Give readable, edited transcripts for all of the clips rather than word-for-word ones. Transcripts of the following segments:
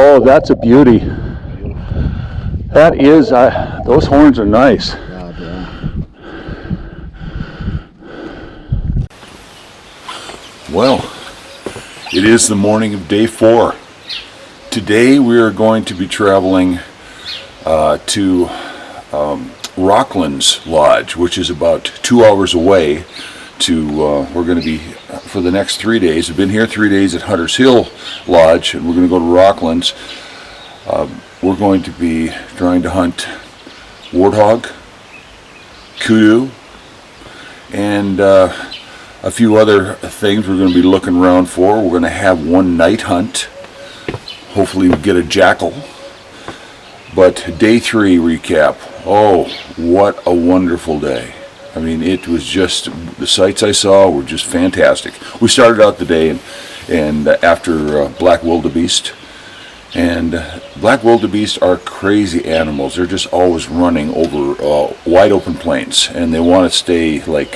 Oh, that's a beauty. That is, those horns are nice. God, yeah. Well, it is the morning of day 4. Today we are going to be traveling to Rockland's Lodge, which is about 2 hours away. We're going to be, for the next 3 days, we've been here 3 days at HuntersHill Lodge, and we're going to go to Rockland's. We're going to be trying to hunt warthog, kudu, and a few other things we're going to be looking around for. We're going to have one night hunt. Hopefully we get a jackal. But day 3 recap. Oh, what a wonderful day. I mean, it was just, the sights I saw were just fantastic. We started out the day and after black wildebeest. And black wildebeest are crazy animals. They're just always running over wide open plains, and they want to stay like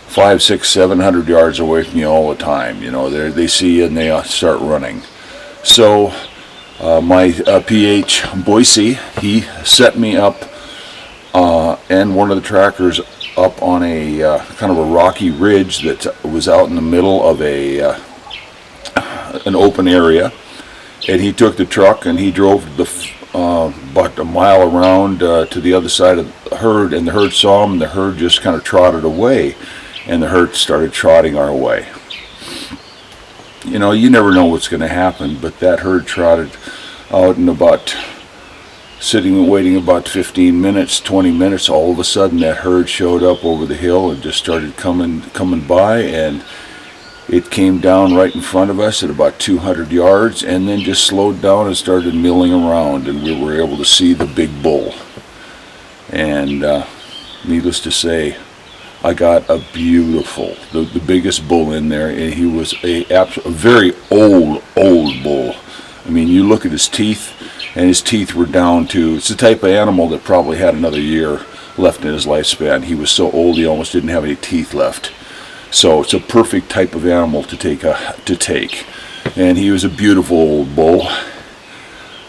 500, 600, 700 yards away from you all the time. You know, they see you and they start running. So my PH Boise, he set me up and one of the trackers up on a kind of a rocky ridge that was out in the middle of an open area. And he took the truck and he drove about a mile around to the other side of the herd, and the herd saw him, and the herd just kind of trotted away, and the herd started trotting our way. You know, you never know what's going to happen, but that herd trotted out and sitting and waiting about 15 minutes, 20 minutes, all of a sudden that herd showed up over the hill and just started coming by, and it came down right in front of us at about 200 yards and then just slowed down and started milling around, and we were able to see the big bull. And needless to say, I got a beautiful, the biggest bull in there, and he was a very old bull. I mean, you look at his teeth, and his teeth were down to, it's the type of animal that probably had another year left in his lifespan. He was so old he almost didn't have any teeth left. So it's a perfect type of animal to take. And he was a beautiful old bull.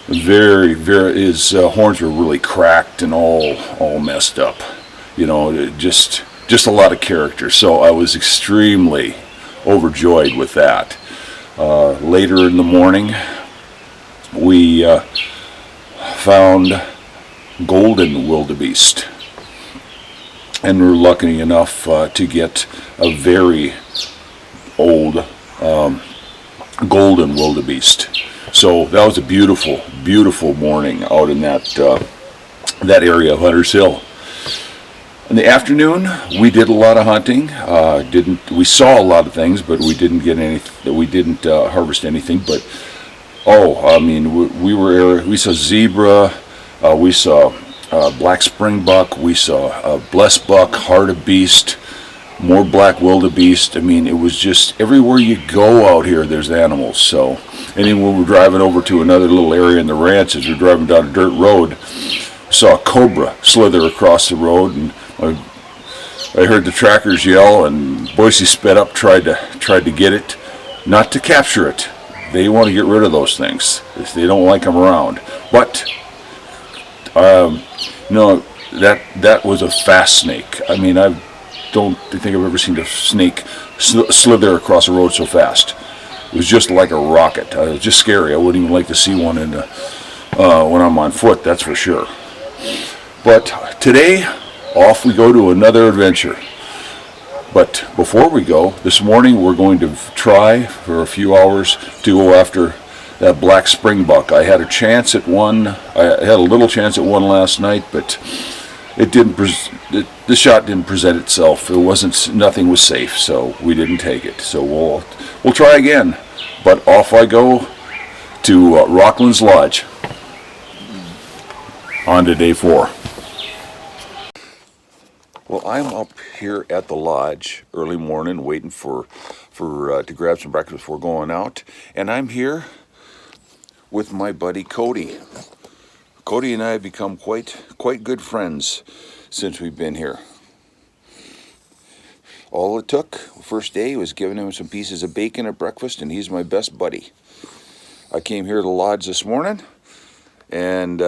His horns were really cracked and all messed up. You know, just a lot of character. So I was extremely overjoyed with that. Later in the morning, we found golden wildebeest. And we're lucky enough to get a very old golden wildebeest. So that was a beautiful, beautiful morning out in that area of HuntersHill. In the afternoon, we did a lot of hunting. We saw a lot of things, but we didn't get harvest anything. But I mean, we saw zebra, we saw black springbuck, we saw blessed buck, heart of beast, more black wildebeest. I mean, it was just everywhere you go out here there's animals. So, and then when we're driving over to another little area in the ranch, as we're driving down a dirt road, saw a cobra slither across the road, and I heard the trackers yell, and Boise sped up, tried to get it, not to capture it. They want to get rid of those things. They don't like them around. But no, that was a fast snake. I mean, I don't think I've ever seen a snake slither across a road so fast. It was just like a rocket. It was just scary. I wouldn't even like to see one when I'm on foot, that's for sure. But today, off we go to another adventure. But before we go, this morning we're going to try for a few hours to go after that black springbuck. I had a chance at one. I had a little chance at one last night, but the shot didn't present itself. Nothing was safe, so we didn't take it. So we'll try again. But off I go to Rockland's Lodge. On to day 4. Well, I'm up here at the lodge early morning, waiting to grab some breakfast before going out, and I'm here with my buddy Cody. Cody and I have become quite good friends since we've been here. All it took, first day, was giving him some pieces of bacon at breakfast, and he's my best buddy. I came here to the lodge this morning, and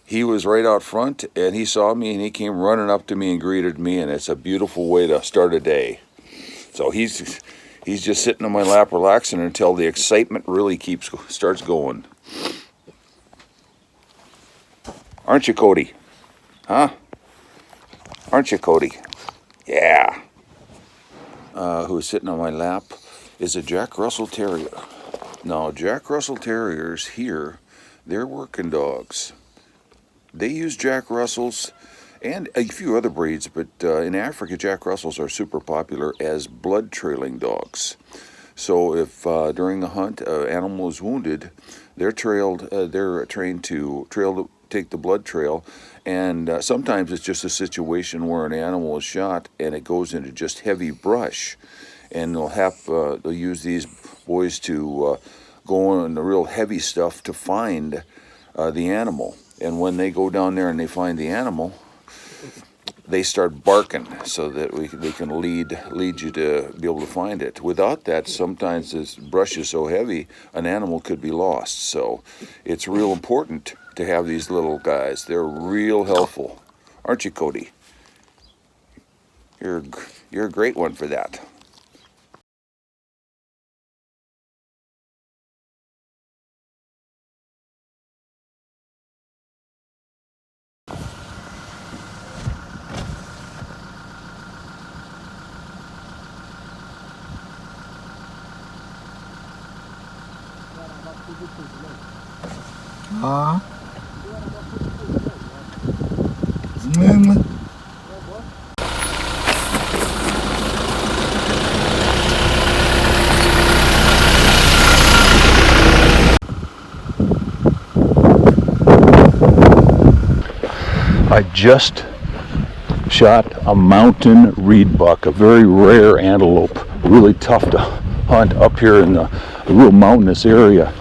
he was right out front, and he saw me, and he came running up to me and greeted me, and it's a beautiful way to start a day. So he's just sitting on my lap relaxing until the excitement really starts going. Aren't you, Cody? Huh? Aren't you, Cody? Yeah. Who's sitting on my lap is a Jack Russell Terrier. Now, Jack Russell Terriers here, they're working dogs. They use Jack Russells and a few other breeds, but in Africa, Jack Russells are super popular as blood trailing dogs. So if during a hunt an animal is wounded, they're trained to take the blood trail, and sometimes it's just a situation where an animal is shot and it goes into just heavy brush, and they'll use these boys to go on the real heavy stuff to find the animal. And when they go down there and they find the animal, they start barking so that they can lead you to be able to find it. Without that, sometimes this brush is so heavy, an animal could be lost. So it's real important to have these little guys. They're real helpful. Aren't you, Cody? You're a great one for that. I just shot a mountain reedbuck, a very rare antelope, really tough to hunt up here in the real mountainous area.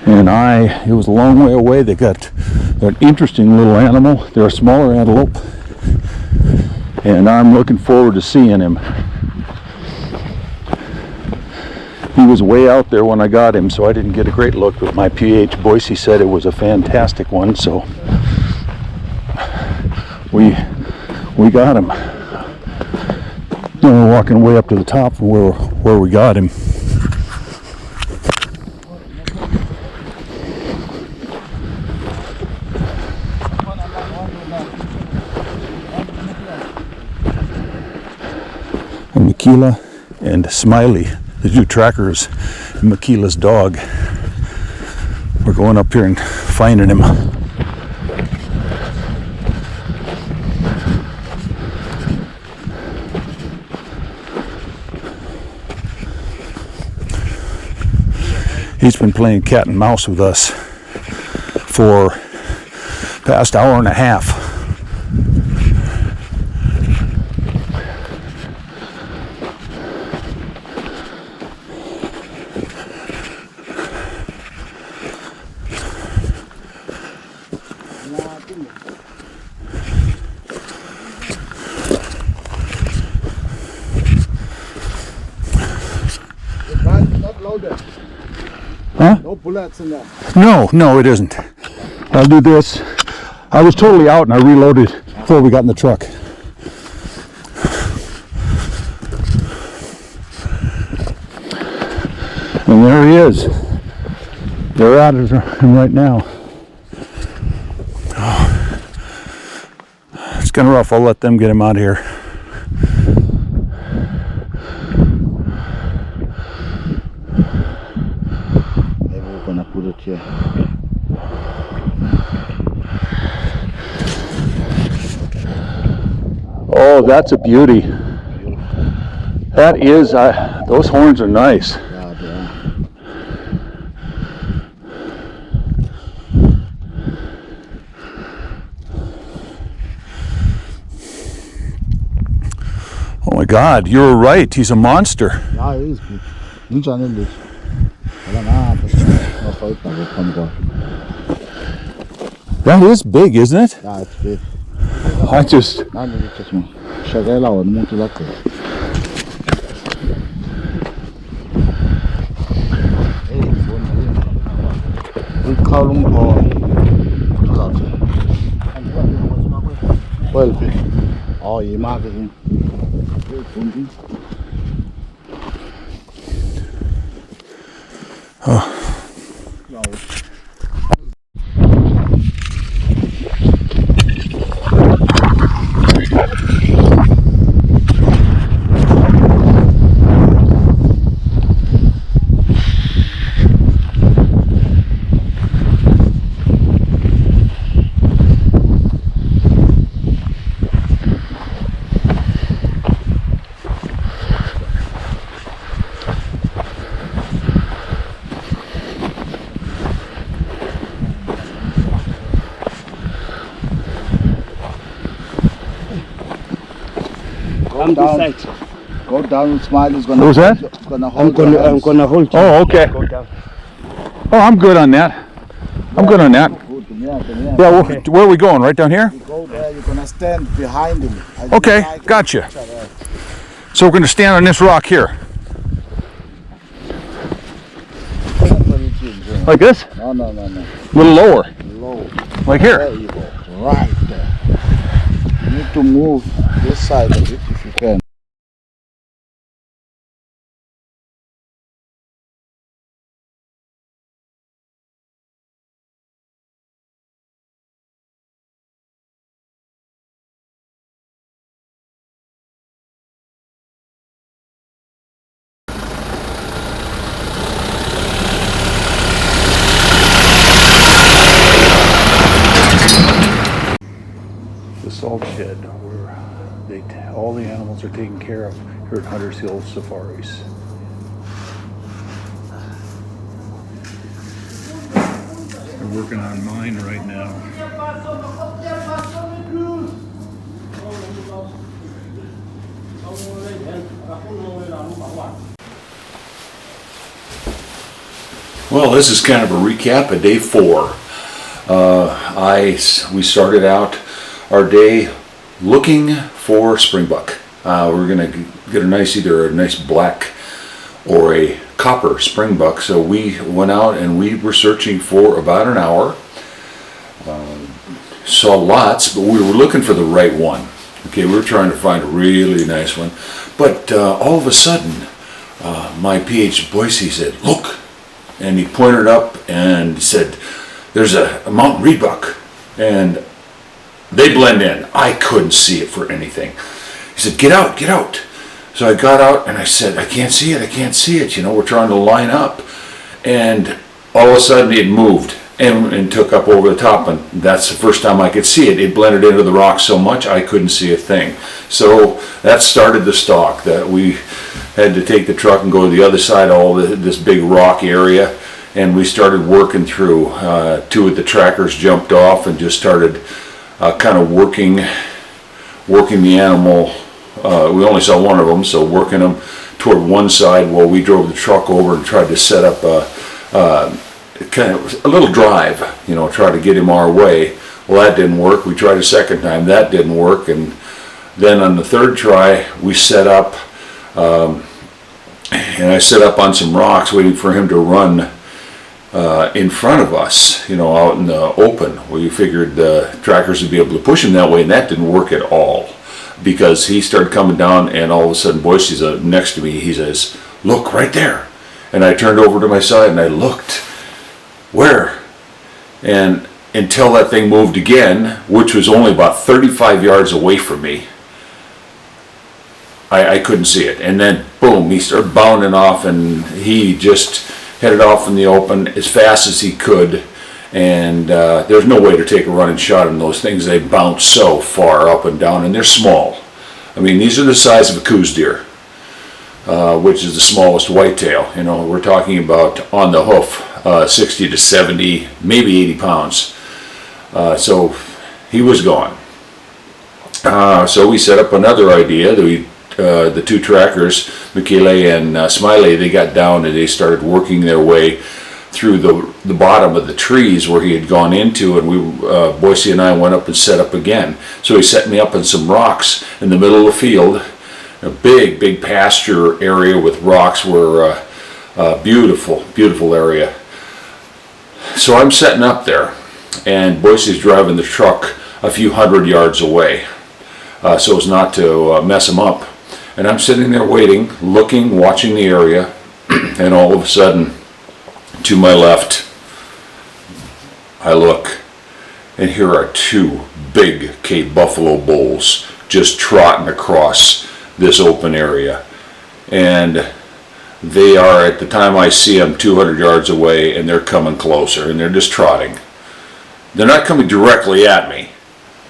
And it was a long way away. They're an interesting little animal. They're a smaller antelope, and I'm looking forward to seeing him. He was way out there when I got him, so I didn't get a great look, but my PH Boise said it was a fantastic one, so we got him. We're walking way up to the top from where we got him. And Makila and Smiley, the two trackers, Makila's dog. We're going up here and finding him. He's been playing cat and mouse with us for the past hour and a half. Not loaded. Huh? No bullets in there. No, it isn't. I'll do this. I was totally out and I reloaded before we got in the truck. And there he is. They're at him right now. Oh. It's kind of rough. I'll let them get him out of here. We're gonna put it here. Oh, that's a beauty. That is, those horns are nice. Yeah, they are. Oh my God, you were right. He's a monster. Yeah, he is big. Nicht ähnlich. That is big, isn't it? Yeah, it's big. I just... شغالة ونموت لك. เข้าลุงพอ多少钱12 อ๋ออีมากเลยGo down. Go down. Smile is gonna. What was that? Gonna hold. I'm gonna hold you. Oh, okay. Go down. Oh, I'm good on that. I'm good on that. Yeah, Yeah, where are we going? Right down here? You go there. You're gonna stand behind him. Okay, gotcha. So we're going to stand on this rock here. Like this? No. A little lower. Low. Like here. There you go. Right there. You need to move this side of it if you can. The salt shed where all the animals are taken care of here at HuntersHill Safaris. They're working on mine right now. Well, this is kind of a recap of day 4. We started out our day looking for springbuck. We're going to get either a nice black or a copper springbuck. So we went out and we were searching for about an hour. Saw lots, but we were looking for the right one. Okay, we were trying to find a really nice one. But all of a sudden, my PH Boise said, "Look," and he pointed up and said, "There's a mountain reedbuck," and they blend in. I couldn't see it for anything. He said, "Get out, get out." So I got out and I said, "I can't see it, I can't see it." You know, we're trying to line up, and all of a sudden it moved and took up over the top, and that's the first time I could see it. It blended into the rock so much I couldn't see a thing. So that started the stalk. That we had to take the truck and go to the other side of this big rock area, and we started working through. 2 of the trackers jumped off and just started kind of working the animal. We only saw one of them, so working them toward one side while we drove the truck over and tried to set up kind of a little drive, you know, try to get him our way. Well, that didn't work. We tried a second time, that didn't work, and then on the third try we set up, and I set up on some rocks waiting for him to run in front of us, you know, out in the open. We figured the trackers would be able to push him that way, and that didn't work at all, because he started coming down, and all of a sudden Boise's next to me. He says, "Look, right there." And I turned over to my side and I looked. Where? And until that thing moved again, which was only about 35 yards away from me, I couldn't see it. And then boom, he started bounding off, and he just headed off in the open as fast as he could. And there's no way to take a running shot in those things. They bounce so far up and down, and they're small. I mean, these are the size of a coos deer, which is the smallest whitetail. You know, we're talking about on the hoof, 60 to 70, maybe 80 pounds. So he was gone. So we set up another idea. The 2 trackers, Michele and Smiley, they got down and they started working their way through the bottom of the trees where he had gone into, and Boise and I went up and set up again. So he set me up on some rocks in the middle of the field, a big pasture area with rocks. Were beautiful area. So I'm setting up there, and Boise's driving the truck a few hundred yards away, so as not to mess him up. And I'm sitting there waiting, looking, watching the area, and all of a sudden, to my left, I look, and here are two big Cape buffalo bulls just trotting across this open area. And they are, at the time I see them, 200 yards away, and they're coming closer, and they're just trotting. They're not coming directly at me.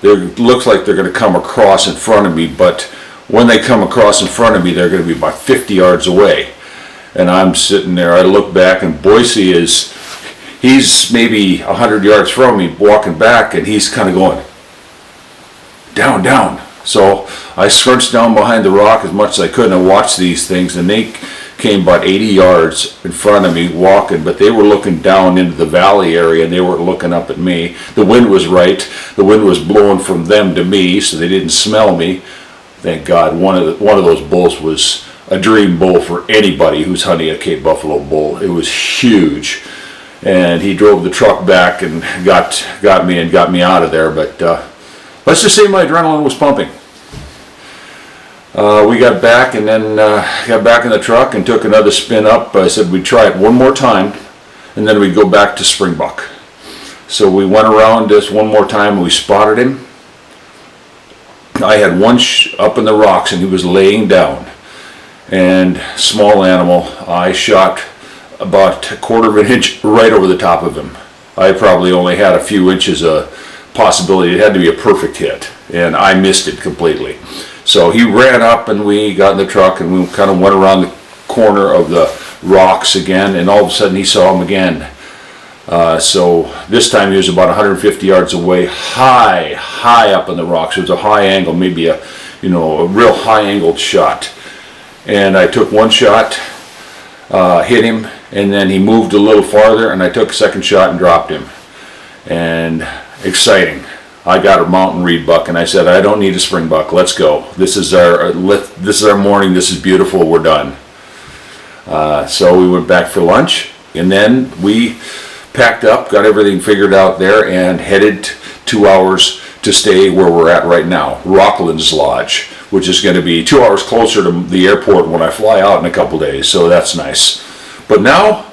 It looks like they're going to come across in front of me, but when they come across in front of me, they're going to be about 50 yards away. And I'm sitting there, I look back, and Boise he's maybe 100 yards from me, walking back, and he's kind of going, down, down. So I scrunched down behind the rock as much as I could, and I watched these things, and they came about 80 yards in front of me walking, but they were looking down into the valley area, and they weren't looking up at me. The wind was right. The wind was blowing from them to me, so they didn't smell me. Thank God. One of those bulls was a dream bull for anybody who's hunting a Cape buffalo bull. It was huge, and he drove the truck back and got me out of there. But let's just say my adrenaline was pumping. We got back, and then got back in the truck and took another spin up. I said we'd try it one more time, and then we'd go back to Springbuck. So we went around this one more time, and we spotted him. I had one up in the rocks, and he was laying down. And small animal, I shot about a quarter of an inch right over the top of him. I probably only had a few inches of possibility. It had to be a perfect hit, and I missed it completely. So he ran up, and we got in the truck, and we kind of went around the corner of the rocks again, and all of a sudden he saw him again. So this time he was about 150 yards away, high up in the rocks. It was a high angle, maybe a real high angled shot. And I took one shot, hit him, and then he moved a little farther, and I took a second shot and dropped him. And exciting. I got a mountain reedbuck, and I said, I don't need a springbuck. Let's go. This is our morning. This is beautiful. We're done. So we went back for lunch, and then we packed up, got everything figured out there, and headed 2 hours to stay where we're at right now, Rockland's Lodge, which is going to be 2 hours closer to the airport when I fly out in a couple days. So that's nice. But now,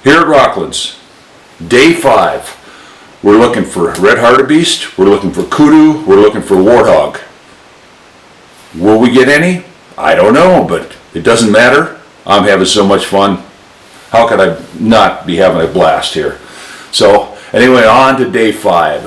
here at Rockland's, day 5. We're looking for red hartebeest, we're looking for kudu, we're looking for warthog. Will we get any? I don't know, but it doesn't matter. I'm having so much fun. How could I not be having a blast here? So anyway, on to day 5.